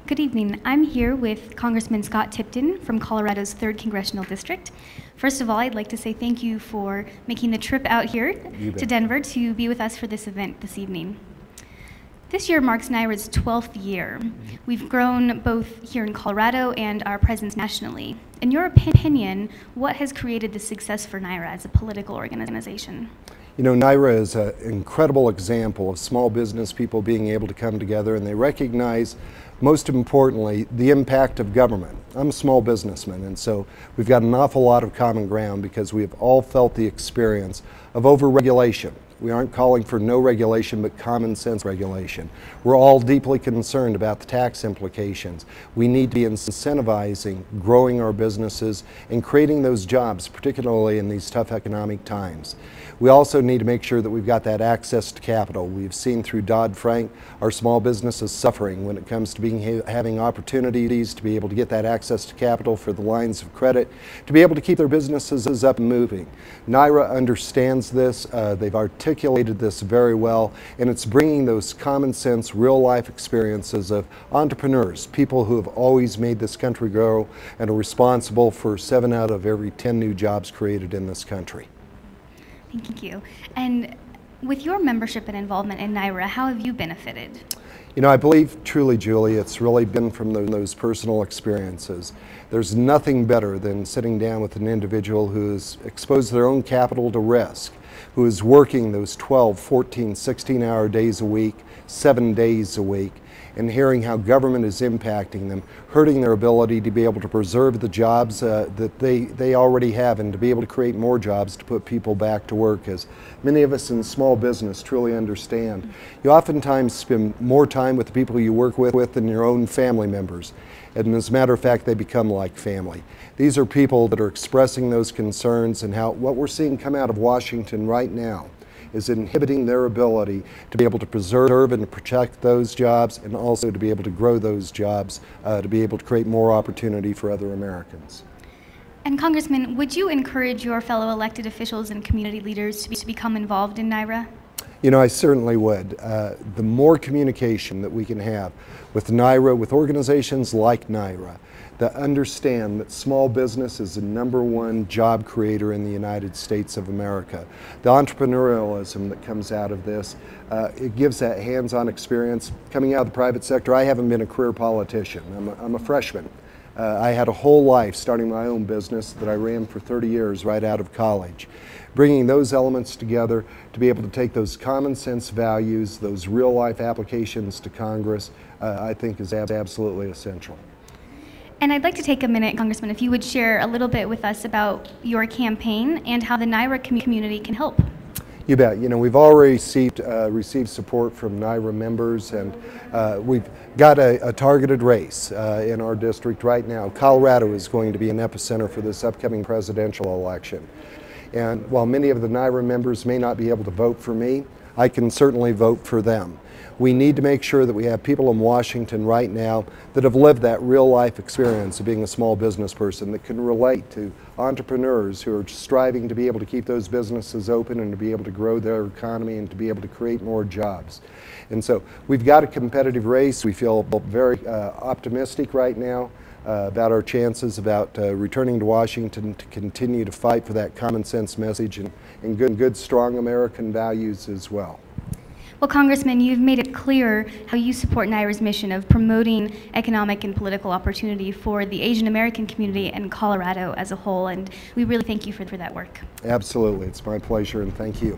Good evening. I'm here with Congressman Scott Tipton from Colorado's 3rd Congressional District. First of all, I'd like to say thank you for making the trip out here to Denver to be with us for this event this evening. This year marks NAIRA's 12th year. We've grown both here in Colorado and our presence nationally. In your opinion, what has created the success for NAIRA as a political organization? You know, NAIRA is an incredible example of small business people being able to come together, and they recognize, most importantly, the impact of government. I'm a small businessman, and so we've got an awful lot of common ground because we have all felt the experience of overregulation. We aren't calling for no regulation, but common sense regulation. We're all deeply concerned about the tax implications. We need to be incentivizing growing our businesses and creating those jobs, particularly in these tough economic times. We also need to make sure that we've got that access to capital. We've seen through Dodd-Frank our small businesses suffering when it comes to having opportunities to be able to get that access to capital for the lines of credit, to be able to keep their businesses up and moving. NAIRA understands this. They've articulated this very well, and it's bringing those common sense, real life experiences of entrepreneurs, people who have always made this country grow and are responsible for 7 out of every 10 new jobs created in this country. Thank you. And with your membership and involvement in NAIRA, how have you benefited? You know, I believe truly, Julie, it's really been from those personal experiences. There's nothing better than sitting down with an individual who's exposed their own capital to risk, who is working those 12, 14, 16-hour days a week, 7 days a week, and hearing how government is impacting them, hurting their ability to be able to preserve the jobs that they already have and to be able to create more jobs to put people back to work. As many of us in small business truly understand, you oftentimes spend more time with the people you work with than your own family members. And as a matter of fact, they become like family. These are people that are expressing those concerns, and how what we're seeing come out of Washington right now is inhibiting their ability to be able to preserve and protect those jobs, and also to be able to grow those jobs, to be able to create more opportunity for other Americans. And Congressman, would you encourage your fellow elected officials and community leaders to become involved in NAIRA? You know, I certainly would. The more communication that we can have with NAIRA, with organizations like NAIRA, that understand that small business is the #1 job creator in the United States of America. The entrepreneurialism that comes out of this, it gives that hands-on experience. Coming out of the private sector, I haven't been a career politician. I'm a freshman. I had a whole life starting my own business that I ran for 30 years right out of college. Bringing those elements together to be able to take those common sense values, those real life applications to Congress, I think is absolutely essential. And I'd like to take a minute, Congressman, if you would share a little bit with us about your campaign and how the NAIRA community can help. You bet. You know, we've already received support from NAIRA members, and we've got a targeted race in our district right now. Colorado is going to be an epicenter for this upcoming presidential election. And while many of the NAIRA members may not be able to vote for me, I can certainly vote for them. We need to make sure that we have people in Washington right now that have lived that real life experience of being a small business person, that can relate to entrepreneurs who are striving to be able to keep those businesses open and to be able to grow their economy and to be able to create more jobs. And so we've got a competitive race. We feel very optimistic right now about our chances about returning to Washington to continue to fight for that common sense message and good strong American values as well. Well, Congressman, you've made it clear how you support NAIRA's mission of promoting economic and political opportunity for the Asian American community and Colorado as a whole, and we really thank you for that work. Absolutely. It's my pleasure, and thank you.